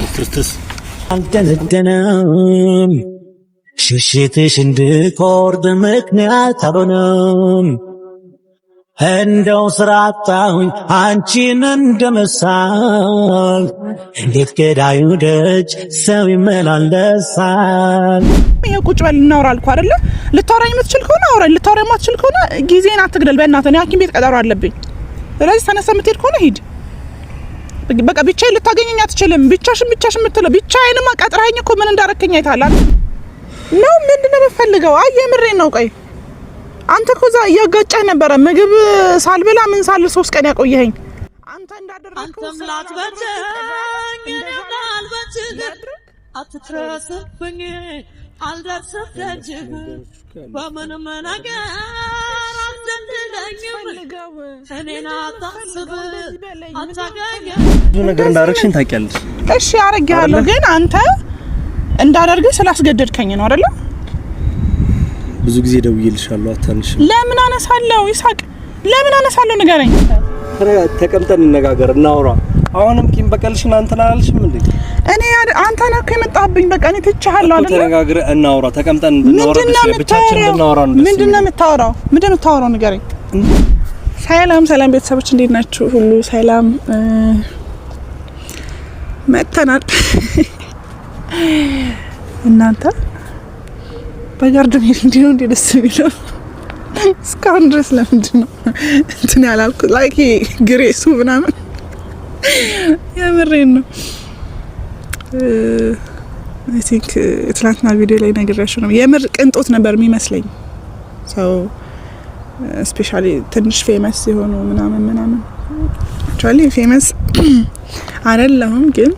ክርስቶስ አልደነደነም ሽሽትሽ እንድቆርጥ ምክንያት አልሆነም እንደው ስራጣሁኝ አንቺን እንደመሳል እንዴት ገዳዩ ደጅ ሰው ይመላለሳል። ቁጭ በል እናውራ አልኩ አይደለ? ልታወራኝ የምትችል ከሆነ አውራኝ፣ ልታወራኝ የማትችል ከሆነ ጊዜን አትግደል። በእናትህ እኔ ሐኪም ቤት ቀጠሮ አለብኝ። ስለዚህ ተነሳ፣ የምትሄድ ከሆነ ሂድ። በቃ ብቻዬን ልታገኘኝ አትችልም። ብቻሽን የምትለው ብቻዬንማ ቀጥረኸኝ እኮ ምን እንዳረከኝ አይተሃል አይደል? ነው ምንድነው የምፈልገው? አይ የምሬን ነው። ቆይ አንተ እኮ እዛ እያጋጨህ ነበረ። ምግብ ሳልበላ ምን ሳል 3 ቀን ያቆየኸኝ አንተ እንዳደረግከው ሰላት በተኝ እንዳልበትህ አትትረስብኝ አልደርስብኝ በምንም ነገር አትደልለኝም እኔን አታስብ አታገኘኝ ብዙ ነገር እንዳረግሽኝ ታውቂያለሽ። እሺ አረጋለሁ፣ ግን አንተ እንዳደርግህ ስላስገደድከኝ ነው አይደል? ብዙ ጊዜ ደውዬልሻለሁ አታንሽ። ለምን አነሳለሁ? ይሳቅ ለምን አነሳለሁ? ንገረኝ። ተቀምጠን እንነጋገር እናውራ። አሁንም ቂም በቀልሽን አንተ አላልሽም እንዴ? እኔ አንተ ነህ እኮ የመጣብኝ። በቃ እኔ ትቻለሁ አይደል? ተነጋግረን እናውራ። ተቀምጠን እናውራ። ብቻችን እናውራ። ምንድነው የምታወራው? ንገረኝ። ሰላም ቤተሰቦች እንዴት ናችሁ? ሁሉ ሰላም። መተናል እናንተ በጋርደን እንዲሁ እንደ ደስ የሚለው እስካሁን ድረስ ለምንድን ነው እንትን ያላልኩት? ላይክ ግሬሱ ምናምን የምሬን ነው። አይ ቲንክ ትናንትና ቪዲዮ ላይ ነግሬያችሁ ነው። የምር ቅንጦት ነበር የሚመስለኝ ሰው ስፔሻሊ ትንሽ ፌመስ የሆኑ ምናምን አክቹአሊ ፌመስ አይደለሁም፣ ግን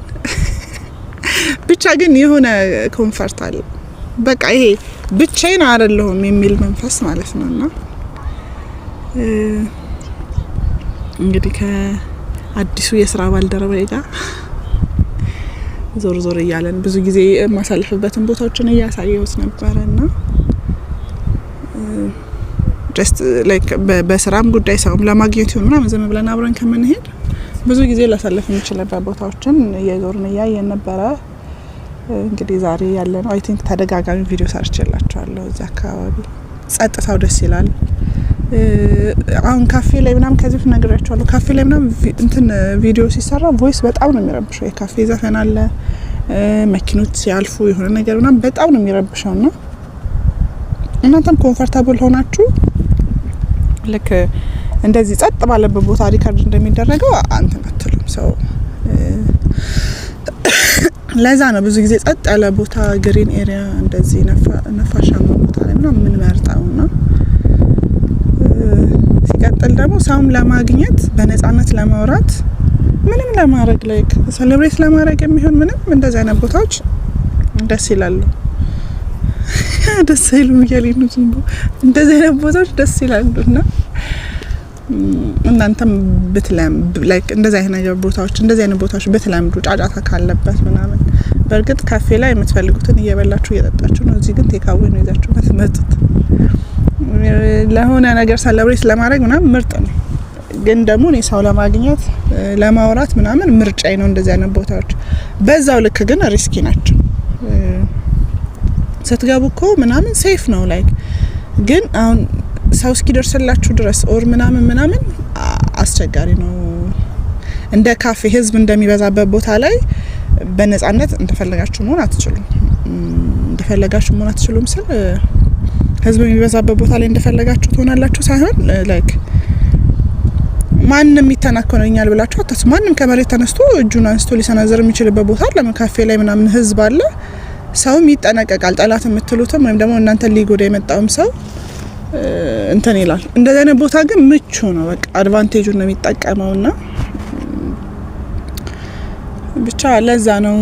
ብቻ ግን የሆነ ኮንፈርት አለ። በቃ ይሄ ብቻዬን አይደለሁም የሚል መንፈስ ማለት ነውና እንግዲህ ከአዲሱ የስራ ባልደረባዬ ጋር ዞር እያለን ብዙ ጊዜ ማሳለፍበትን ቦታዎችን እያሳየሁት ነበርና ጀስት ላይክ በስራም ጉዳይ ሰውም ለማግኘት ይሁን ምናምን ዝም ብለን አብረን ከምንሄድ ብዙ ጊዜ ላሳለፍ የምንችልበት ቦታዎችን እየዞርን እያየን ነበረ። እንግዲህ ዛሬ ያለነው አይ ቲንክ ተደጋጋሚ ቪዲዮ ሰርቼላችኋለሁ። እዛ አካባቢ ጸጥታው ደስ ይላል። አሁን ካፌ ላይ ምናምን ከዚህ በፊት ነግሬያችኋለሁ። ካፌ ላይ ምናምን እንትን ቪዲዮ ሲሰራ ቮይስ በጣም ነው የሚረብሸው። የካፌ ዘፈን አለ፣ መኪኖች ሲያልፉ የሆነ ነገር ምናምን በጣም ነው የሚረብሸውና እናንተም ኮምፎርታብል ሆናችሁ ልክ እንደዚህ ጸጥ ባለበት ቦታ ሪካርድ እንደሚደረገው አንተን አትሉም ሰው። ለዛ ነው ብዙ ጊዜ ጸጥ ያለ ቦታ ግሪን ኤሪያ እንደዚህ ነፋሻማ ቦታ ላይ ምናምን ምን መርጣውና ሲቀጥል ደግሞ ሰውም ለማግኘት በነፃነት ለማውራት ምንም ለማድረግ ላይክ ሴሌብሬት ለማድረግ የሚሆን ምንም እንደዚህ አይነት ቦታዎች ደስ ይላሉ። ደስ ይሉ ይያሊኑ ዝም እንደዚህ አይነት ቦታዎች ደስ ይላሉና እናንተም ብትለምዱ ላይክ እንደዚህ አይነት ቦታዎች ብትለምዱ ጫጫታ ካለበት ምናምን። በእርግጥ ካፌ ላይ የምትፈልጉትን እየበላችሁ እየጠጣችሁ ነው። እዚህ ግን ቴካዌ ነው ይዛችሁ የምትመጡት። ለሆነ ነገር ሴሌብሬት ለማድረግ ምናምን ምርጥ ነው። ግን ደግሞ እኔ ሰው ለማግኘት ለማውራት ምናምን ምርጫዬ ነው እንደዚህ አይነት ቦታዎች። በዛው ልክ ግን ሪስኪ ናቸው። ስትገቡ እኮ ምናምን ሴፍ ነው ላይክ፣ ግን አሁን ሰው እስኪደርስላችሁ ድረስ ኦር ምናምን አስቸጋሪ ነው። እንደ ካፌ ህዝብ እንደሚበዛበት ቦታ ላይ በነፃነት እንደፈለጋችሁ መሆን አትችሉም ስል ህዝብ የሚበዛበት ቦታ ላይ እንደፈለጋችሁ ትሆናላችሁ ሳይሆን ላይክ ማንንም ይተናከነኛል ብላችሁ አታስቡ። ማንንም ከመሬት ተነስቶ እጁን አንስቶ ሊሰነዘር የሚችልበት ቦታ ለምን ካፌ ላይ ምናምን ህዝብ አለ። ሰውም ይጠነቀቃል። ጠላት የምትሉትም ወይም ደግሞ እናንተ ሊጎዳ የመጣውም ሰው እንትን ይላል። እንደዚህ አይነት ቦታ ግን ምቹ ነው። በቃ አድቫንቴጁን ነው የሚጠቀመውና ብቻ ለዛ ነው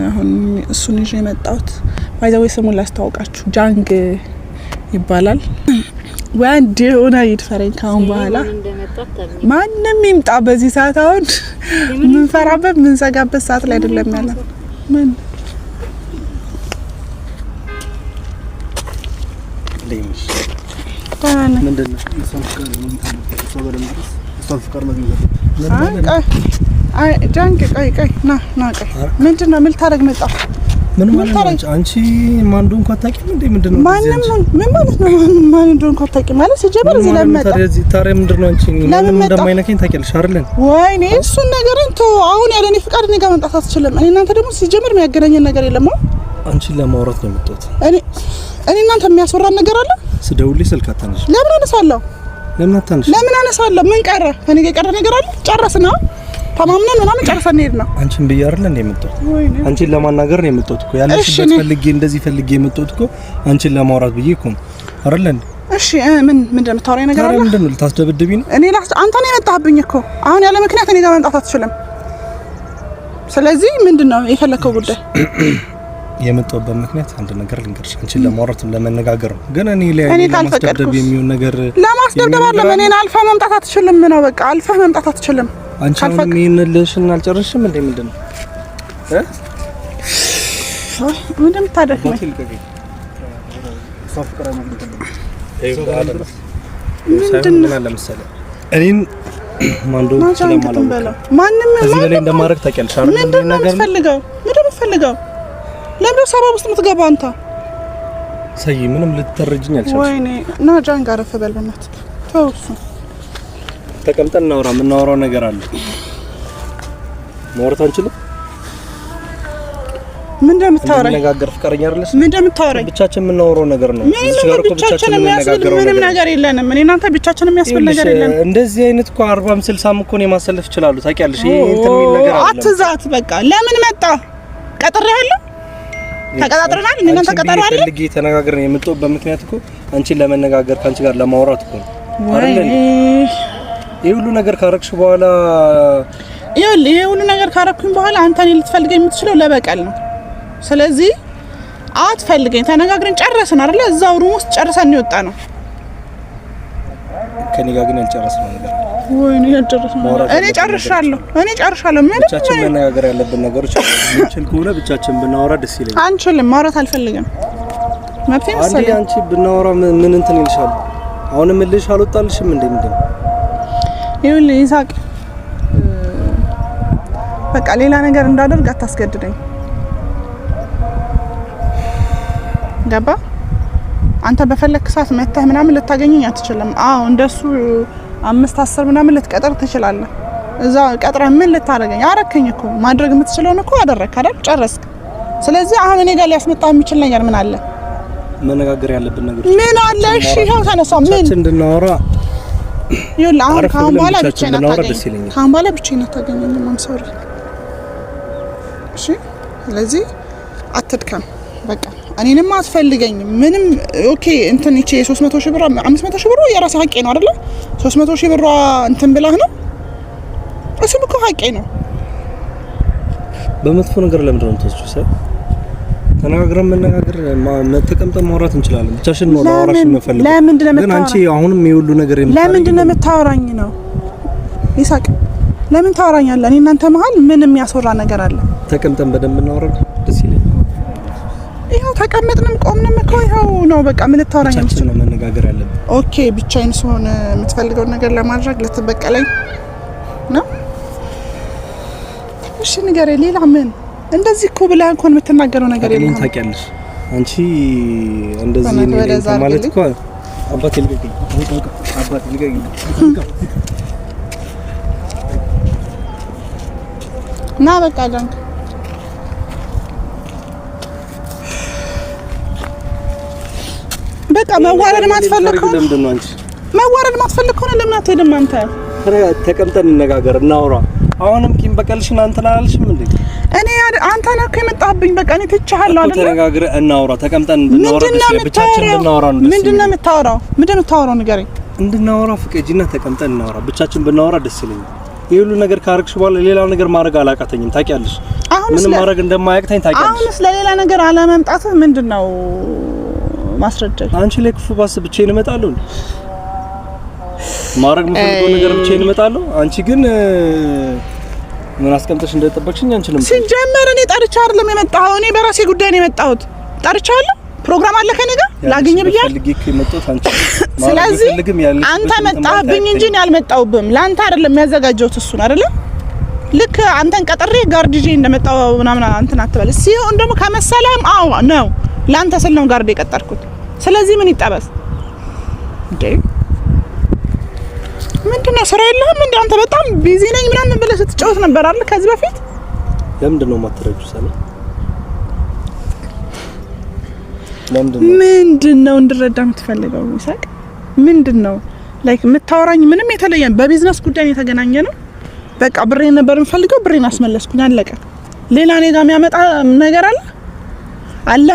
አሁን እሱን ይዤ የመጣሁት። ባይዘው ስሙን ላስተዋውቃችሁ፣ ጃንግ ይባላል። ወንድ ሆነ ይድፈረኝ ካሁን በኋላ ማንንም ይምጣ። በዚህ ሰዓት አሁን ምን ፈራበት ምን ሰጋበት ሰዓት ላይ አይደለም ያለው። ምን ለይሽ ምንድነው? አይ ጃንክ ቆይ ና ቆይ ምንድነው ምን ታረግ መጣ ምን ማለት ነው አንቺ ማን እንደሆነ አታውቂም እንዴ ምንድነው ምን ማለት ነው ማን እንደሆነ አታውቂም ማለት ሲጀመር እዚህ ለምን ታዲያ ምንድነው አንቺ ምንም እንደማይነካኝ ታውቂያለሽ አይደል ወይኔ እሱን ነገርን ተው አሁን ያለኔ ፍቃድ እኔ ጋር መምጣት አትችልም እኔ እናንተ ደግሞ ሲጀመር የሚያገናኘን ነገር የለም አንቺን ለማውራት ነው የመጣሁት እኔ እናንተ የሚያስወራን ነገር አለ ስደውልልሽ ስልክ አታነሽ ለምን አነሳለሁ ለምን አነሳለሁ ምን ቀረ ከኔ ጋር ቀረ ነገር አለ ጨረስና ተማምነን ምናምን ጨርሰን እንሄድ ነው አንቺን ብዬ አይደል እንደ የመጣሁት አንቺን ለማናገር ነው የመጣሁት እኮ ያለሽበት ፈልጌ እንደዚህ ፈልጌ የመጣሁት እኮ አንቺን ለማውራት ብዬ እኮ አይደል እንዴ እሺ ምን እንደምታወራኝ ነገር አለ ምንድነው ልታስደብድብኝ ነው እኔ አንተ ነው የመጣህብኝ እኮ አሁን ያለ ምክንያት እኔ ጋር መምጣት አትችልም ስለዚህ ምንድነው የፈለከው ጉዳይ የመጣሁበት ምክንያት አንድ ነገር ልንገርሽ አንቺን ለማውራት ለመነጋገር ነው ግን እኔ ላይ ለማስደብደብ የሚሆን ነገር ለማስደብደብ አለ እኔን አልፋ መምጣት አትችልም ነው በቃ አልፋ መምጣት አትችልም አንቺ አሁን ይሄንልሽና አልጨረስሽም እንዴ ምንድነው ምንድነው የምታደርገው ምንድነው ለምሳሌ እኔን ማንዶ ስለማላውቅ ማንንም እዚህ በላይ እንደማረግ ታውቂያለሽ አይደል ምንድነው የምትፈልገው ለምን ሰበብ ውስጥ የምትገባው አንተ ሰይ ምንም ልትተረጅኝ አልቻልሽ ወይኔ ና ጃን ጋር ፈበል በእናትህ ተው እሱ ተቀምጠን የምናወራው ነገር አለ ማውራት አንችልም ምንድነው የምታወራኝ ነጋገር ፍቅረኛ አይደለሽ ምንድነው የምታወራኝ ብቻችን የምናወራው ነገር ነው እዚህ ጋር እኮ ብቻችን የሚያስብል ምንም ነገር የለንም እኔ እናንተ ብቻችን የሚያስብል ነገር የለም እንደዚህ አይነት እኮ 40 60 እኮ ነው ማሰለፍ ይችላሉ ታውቂያለሽ ይሄ እንትን የሚል ነገር አለ አትዛት በቃ ለምን መጣ ቀጥሬሃለሁ ተቀጣጥረናል እናንተ ቀጠሮ አለ ፈልጌ ተነጋግረን የምትወጣው ምክንያት እኮ አንቺን ለመነጋገር ካንቺ ጋር ለማውራት እኮ አይደል ይሄ ሁሉ ነገር ካረክሽ በኋላ ይሄ ሁሉ ነገር ካረኩኝ በኋላ አንተ እኔ ልትፈልገኝ የምትችለው ለበቀል ነው ስለዚህ አትፈልገኝ ተነጋግረን ጨረስን አይደል እዛው ሩም ውስጥ ጨርሰን ይወጣ ነው ከኔ ጋር ግን ያልጨረስነው ነገር ወይኔ ያልጨረስነው እኔ ጨርሻለሁ ምን ብቻችን መነጋገር ያለብን ነገሮች እንችል ከሆነ ብቻችን ብናወራ ደስ ይለኛል አንችልም ማውራት አልፈልግም መብቴ መሰለኝ አንቺ ብናወራ ምን እንትን ይልሻል አሁንም ልልሽ አልወጣልሽም እንዴ ምንድነው ይኸውልህ ይሳቅ በቃ ሌላ ነገር እንዳደርግ አታስገድደኝ ገባ አንተ በፈለክ ሰዓት መተህ ምናምን ልታገኘኝ አትችልም አዎ እንደሱ 5-10 ምናምን ልትቀጥር ትችላለህ እዛ ቀጥረህ ምን ልታረገኝ አረከኝ እኮ ማድረግ የምትችለውን እኮ አደረክ አይደል ጨረስክ ስለዚህ አሁን እኔ ጋር ሊያስመጣው የሚችል ነገር ምን አለ መነጋገር ያለብን ነገር ምን አለ እሺ ይኸው ተነሳው ምን እንድናወራ ይኸውልህ አሁን ካሁን በኋላ ብቻዬን አታገኘኝም I'm sorry እሺ ስለዚህ አትድከም በቃ እኔንም አትፈልገኝም ምንም ኦኬ እንትን እቺ 300 ሺህ ብር 500 ሺህ ብር የራስ ሀቄ ነው አይደል 300 ሺህ ብር እንትን ብለህ ነው እሱም እኮ ሀቄ ነው በመጥፎ ነገር ለምንድነው ተስፋ ተነጋግረን መነጋገር ተቀምጠን ማውራት እንችላለን ብቻችን ነው ላወራሽ የምፈልገው ግን አንቺ አሁንም የሁሉ ነገር ለምንድነው የምታወራኝ ነው ይሳቅ ለምን ታወራኛለህ እኔ እናንተ መሃል ምንም ያስወራ ነገር አለ ተቀምጠን በደንብ እናወራለን ደስ ይለኛል ይሄው ተቀመጥንም ቆምንም እኮ ይሄው ነው በቃ ምን ልታወራኝ ነው መነጋገር ያለብን ኦኬ ብቻዬን ስሆን የምትፈልገው ነገር ለማድረግ ልትበቀለኝ ነው እሺ ንገረኝ ሌላ ምን እንደዚህ እኮ ብላ እንኳን የምትናገረው ነገር የለም ታውቂያለሽ አንቺ እንደዚህ ማለት እኮ አባቴ ልቀቂኝ ና በቃ ጃንክ በቃ መዋረድ ማትፈልግ ከሆነ ለምን አትሄድም አንተ ተቀምጠን እንነጋገር እናውራ አሁንም ቂም በቀልሽን አንተ ላልሽም እንዴ እኔ አንተ ነህ እኮ የመጣህብኝ በቃ እኔ ትቻለሁ አይደል ተነጋግረን እናውራ ተቀምጠን ብናወራ ብቻችን ብናወራ ነው ምንድነው የምታወራው ንገረኝ እንድናወራ ፍቅጂና ተቀምጠን እናውራ ብቻችን ብናወራ ደስ ይለኛል ይሄ ሁሉ ነገር ካረክሽ በኋላ ሌላ ነገር ማድረግ አላቃተኝም ታውቂያለሽ ምንም ማድረግ እንደማያቅተኝ ታውቂያለሽ አሁንስ ለሌላ ነገር አለመምጣትህ ምንድነው ማስረጃ አንቺ ላይ ክፉ ባስ ብቻዬን እመጣለሁ ማድረግ የምፈልገው ነገር ብቻዬን እመጣለሁ አንቺ ግን ምን አስቀምጠሽ እንደተጠበቅሽኝ አንቺንም ሲጀመር እኔ ጠርቻ አይደለም የመጣው እኔ በራሴ ጉዳይ ነው የመጣሁት ጠርቻለሁ ፕሮግራም አለ ከኔ ጋር ላገኘ ብያለሁ ፈልጌ ከመጣሁት አንቺ ስለዚህ አንተ መጣህብኝ እንጂ እኔ አልመጣሁብም ላንተ አይደለም የሚያዘጋጀውት እሱን አይደለም ልክ አንተን ቀጥሬ ጋርድ ይዤ እንደመጣው ምናምን አንተን አትበል። ሲሆን ደግሞ ከመሰለም አዎ ነው ላንተ ስል ነው ጋርድ የቀጠርኩት። ስለዚህ ምን ይጠበስ እንዴ? ምንድነው ስራ የለህም እንዴ? አንተ በጣም ቢዚ ነኝ ምናምን ብለህ ስትጫወት ነበር አይደል ከዚህ በፊት? ለምንድን ነው የማትረጁ ሰላም? ምንድነው እንድረዳ የምትፈልገው ይሳቅ? ምንድነው ላይክ የምታወራኝ? ምንም የተለየ በቢዝነስ ጉዳይ የተገናኘ ነው። በቃ ብሬን ነበር የምፈልገው፣ ብሬን አስመለስኩኝ፣ አለቀ። ሌላ እኔ ጋር የሚያመጣ ነገር አለ?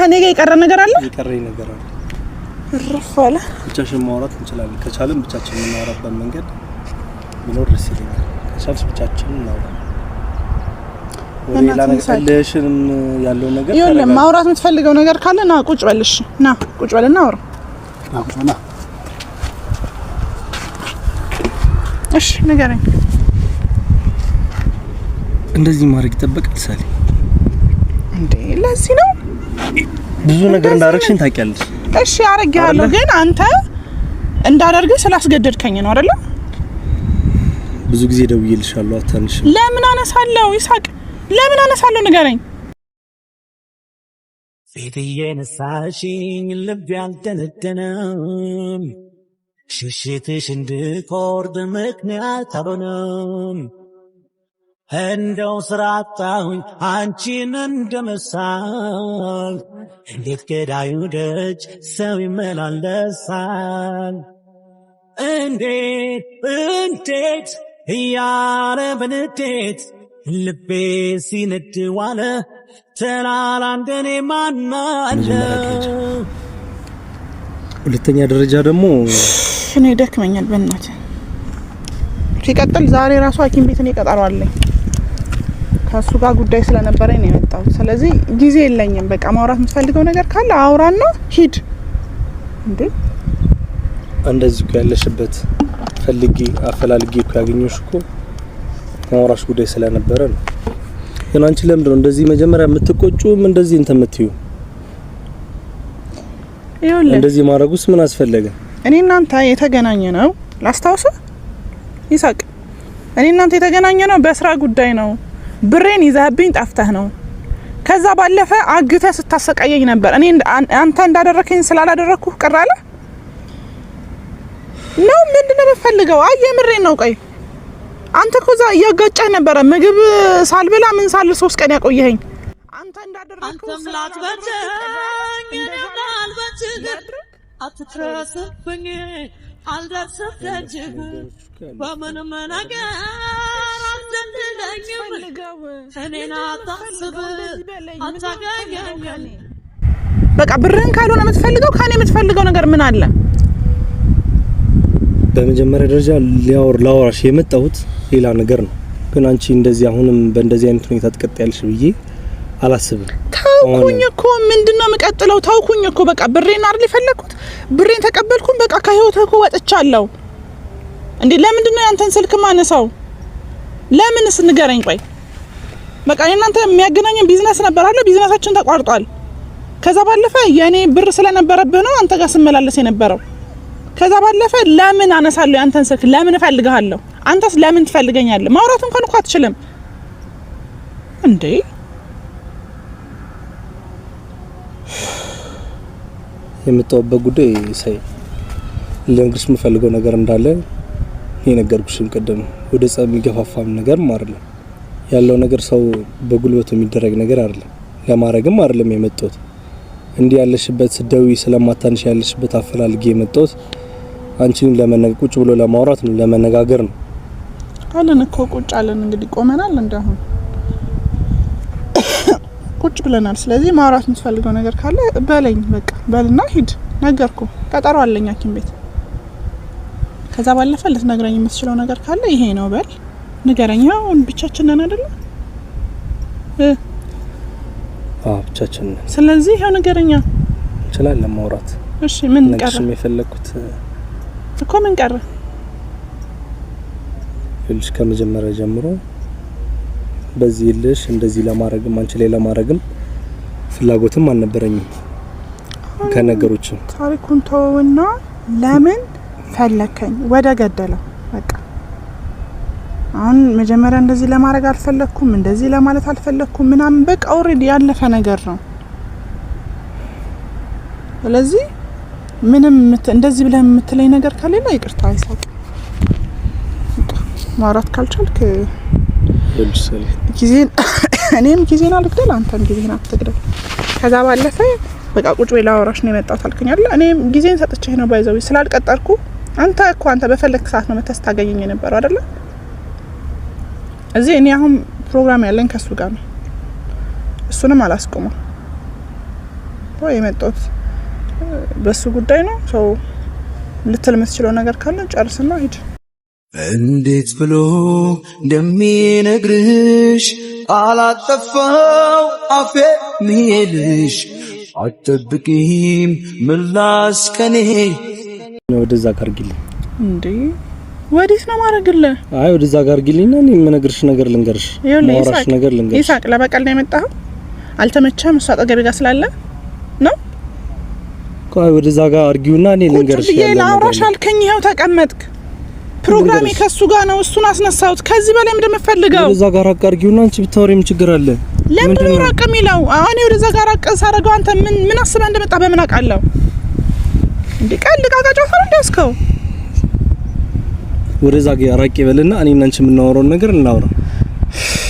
እኔ ጋር የቀረ ነገር አለ? የቀረኝ ነገር አለ። ረፋለ ብቻችን ማውራት እንችላለን። ከቻለን ብቻችን የምናወራበት መንገድ ቢኖር ደስ ይለኛል። ከቻልሽ ብቻችን እናውራ። ሌላ ነገር አለሽን ያለው ነገር ይኸውልህ፣ ማውራት የምትፈልገው ነገር ካለ ና ቁጭ በልሽ፣ ና ቁጭ በልና አውራ። ና እሺ ንገረኝ። እንደዚህ ማድረግ ይጠበቃል ሳሊ? እንዴ ለዚህ ነው ብዙ ነገር እንዳረግሽኝ ታውቂያለሽ። እሺ አረጋለሁ፣ ግን አንተ እንዳደርግህ ስላስገደድከኝ ነው አይደል? ብዙ ጊዜ ደውዬልሻለሁ አታንሽ። ለምን አነሳለሁ ይሳቅ? ለምን አነሳለሁ ንገረኝ። ፊትዬ ነሳሽኝ ልብ ያልደነደነም ሽሽትሽ እንድቆርጥ ምክንያት አልሆነም። እንደው ስራ አጣሁኝ አንቺን እንደመሳል እንዴት ገዳዩ ደጅ ሰው ይመላለሳል? እንዴት እያለ በንዴት ልቤ ሲነድ ዋለ። ተላላ እንደኔ ማን አለ? ሁለተኛ ደረጃ ደግሞ እኔ ደክመኛል በእናትህ። ሲቀጥል ዛሬ ራሱ ሐኪም ቤት እኔ ቀጠሮ አለኝ። ከሱ ጋር ጉዳይ ስለነበረኝ ነው የመጣሁት። ስለዚህ ጊዜ የለኝም። በቃ ማውራት የምትፈልገው ነገር ካለ አውራና ሂድ። እንዴ እንደዚህ እኮ ያለሽበት ፈልጌ አፈላልጌ እኮ ያገኘሁሽ እኮ ማውራሽ ጉዳይ ስለነበረ ነው። ግን አንቺ ለምንድን ነው እንደዚህ መጀመሪያ የምትቆጩም እንደዚህ እንትን የምትዩ? ይኸውልህ እንደዚህ ማድረጉስ ምን አስፈለገ? እኔ እናንተ የተገናኘ ነው ላስታውስህ ይሳቅ። እኔ እናንተ የተገናኘ ነው በስራ ጉዳይ ነው። ብሬን ይዘህብኝ ጠፍተህ ነው። ከዛ ባለፈ አግተህ ስታሰቃየኝ ነበር። እኔ አንተ እንዳደረከኝ ስላላደረኩ ቅር አለ ነው? ምንድነው የምፈልገው? የምሬን ነው። ቆይ አንተ እኮ እዛ እያጋጨህ ነበረ። ምግብ ሳልበላ ምን ሳል 3 ቀን ያቆየኸኝ አንተ እንዳደረከው አንተም ላትበጀኝ እንዳልበጅህ አትትረስብኝ አልደርስም ደጅህ በምንም ነገር አትዘንድለኝም እኔን አታስብ አታገኘኝም። በቃ ብርህን ካልሆነ የምትፈልገው ከኔ የምትፈልገው ነገር ምን አለ? በመጀመሪያ ደረጃ ላወራሽ የመጣሁት ሌላ ነገር ነው። ግን አንቺ እንደዚህ አሁንም በእንደዚህ አይነት ሁኔታ ትቀጥያለሽ ብዬ አላስብም። ታውኩኝ እኮ ምንድነው የምቀጥለው? ታውኩኝ እኮ በቃ ብሬን አይደል የፈለኩት? ብሬን ተቀበልኩኝ። በቃ ከህይወትህ እኮ ወጥቻለሁ። እንዴ ለምንድነው ያንተን ስልክ ማነሳው? ለምንስ ንገረኝ። ቆይ በቃ እናንተ የሚያገናኘን ቢዝነስ ነበር አይደል? ቢዝነሳችን ተቋርጧል። ከዛ ባለፈ የኔ ብር ስለነበረብህ ነው አንተ ጋር ስመላለስ የነበረው። ከዛ ባለፈ ለምን አነሳለሁ ያንተን ስልክ? ለምን እፈልግሃለሁ? አንተስ ለምን ትፈልገኛለህ? ማውራት እንኳን እኮ አትችልም እንዴ? የምታወበት ጉዳይ ሳይ ለእንግሊዝ የምፈልገው ነገር እንዳለ የነገርኩሽም ቀደም ወደ ጸብ የሚገፋፋም ነገር አይደለም ያለው ነገር። ሰው በጉልበቱ የሚደረግ ነገር አይደለም። ለማረግም አይደለም የመጣሁት። እንዲህ ያለሽበት ስደዊ ስለማታንሽ ያለሽበት አፈላልጌ የመጣሁት አንቺን ቁጭ ብሎ ለማውራት ነው፣ ለመነጋገር ነው። አለን እኮ ቁጭ አለን። እንግዲህ ቆመናል። እንደአሁን ቁጭ ብለናል። ስለዚህ ማውራት የምትፈልገው ነገር ካለ በለኝ። በቃ በልና ሂድ። ነገርኩ። ቀጠሮ አለኝ ሐኪም ቤት። ከዛ ባለፈ ልትነግረኝ የምትችለው ነገር ካለ ይሄ ነው በል፣ ንገረኝ። አሁን ብቻችን ነን አይደል? ብቻችን ነን። ስለዚህ ይሄው ንገረኛ። እንችላለን ማውራት። እሺ ምን ቀረ? እኔም የፈለኩት እኮ ምን ቀረ? ልጅ ከመጀመሪያ ጀምሮ በዚህ ልጅ እንደዚህ ለማረግም አንቺ ላይ ለማረግም ፍላጎትም አልነበረኝም። ከነገሮች ታሪኩን ተወውና ለምን ፈለከኝ? ወደ ገደለው በቃ አሁን መጀመሪያ እንደዚህ ለማድረግ አልፈለኩም እንደዚህ ለማለት አልፈለኩም ምናምን በቃ ኦሬዲ ያለፈ ነገር ነው። ስለዚህ ምንም እንደዚህ ብለህ የምትለኝ ነገር ከሌለ ይቅርታ አይሳቅ። ማውራት ካልቻልክ ጊዜን እኔም ጊዜን አልግደል አንተም ጊዜን አትግደል። ከዛ ባለፈ በቃ ቁጭ ብላ አወራሽ ነው የመጣው ታልከኝ አይደል? እኔም ጊዜን ሰጥቼህ ነው ባይዘው ስላልቀጠርኩ አንተ በፈለክ ሰዓት ነው መተስ ታገኘኝ ነበር አይደል? እዚህ እኔ አሁን ፕሮግራም ያለኝ ከሱ ጋር ነው። እሱንም አላስቆመው ወይ የመጣሁት በሱ ጉዳይ ነው። ሰው ልትል የምትችለው ነገር ካለ ጨርስና ሂድ። እንዴት ብሎ እንደሚነግርሽ አላጠፋው አፌ ሚልሽ አትጠብቂም ምላስ ከኔ ወደዛ ጋርግልኝ እንዴ ወዲስ ነው ማረግልህ? አይ ወደዛ ጋርግልኝና እኔ የምነግርሽ ነገር ልንገርሽ ማውራሽ ነገር ልንገርሽ። ይሳቅ ለበቀል ነው የመጣው? አልተመቸም? እሷ አጠገቤ ጋር ስላለ ነው? ቆይ ወደዛ ጋር አርጊውና እኔ ልንገርሽ ያለው ነገር አውራሽ አልከኝ። ይኸው ተቀመጥክ። ፕሮግራሜ ከሱ ጋር ነው። እሱን አስነሳውት። ከዚህ በላይ ምንድን ነው የምትፈልገው? ወደዛ ጋር አርጊውና አንቺ ብታወሪም ችግር አለ? ለምን ነው ራቅ የሚለው? እኔ ወደዛ ጋር ሳረጋው አንተ ምን አስበህ እንደመጣ በምን አውቃለሁ እንዴ? ቀልድ ቃቃጫ ፈረን ደስከው ወደዛ ጋር ራቅ ይበልና እኔና አንቺ የምናወራው ነገር እናወራ።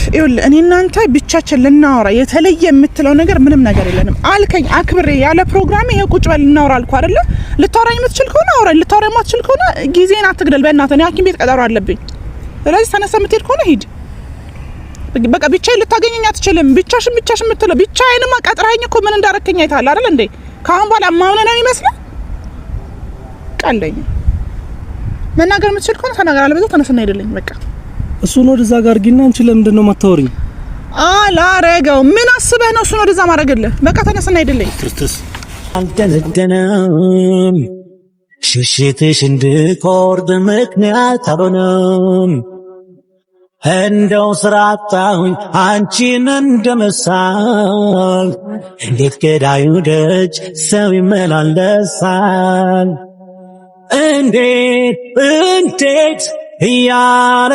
ይኸውልህ እኔና አንተ ብቻችን ልናወራ የተለየ የምትለው ነገር ምንም ነገር የለንም አልከኝ። አክብሬ ያለ ፕሮግራሜ ይሄ ቁጭ በል እናወራ አልኩ አይደለ? ልታወራኝ የምትችል ከሆነ አውራ፣ ልታወራኝ የማትችል ከሆነ ጊዜን አትግደል በእናትህ። እኔ ሐኪም ቤት ቀጠሮ አለብኝ። ስለዚህ ተነሳ የምትሄድ ከሆነ ሂድ። በቃ ብቻዬን ልታገኘኝ አትችልም። ብቻሽን የምትለው ብቻዬንማ ቀጥረኸኝ እኮ ምን እንዳረከኝ አይተሃል አይደል እንዴ? ካሁን በኋላ ማምነህ ነው የሚመስለው? ቀልደኛ መናገር የምትችል ከሆነ ተናገር፣ አለበለዚያ ተነስና ሄድልኝ በቃ። እሱን ወደዛ ጋር አርጊና አንቺ ለምንድን ነው የማታወሪኝ? አላረገው ምን አስበህ ነው እሱን ወደዛ ማረግልህ? በቃ ተነስና ሄድልኝ። ክርስቶስ አልደነደነም ሽሽትሽ እንድቆርጥ ምክንያት አልሆነም። እንደው ስራጣሁኝ አንቺን እንደመሳል እንዴት ገዳዩ ደጅ ሰው ይመላለሳል? እንዴት እያለ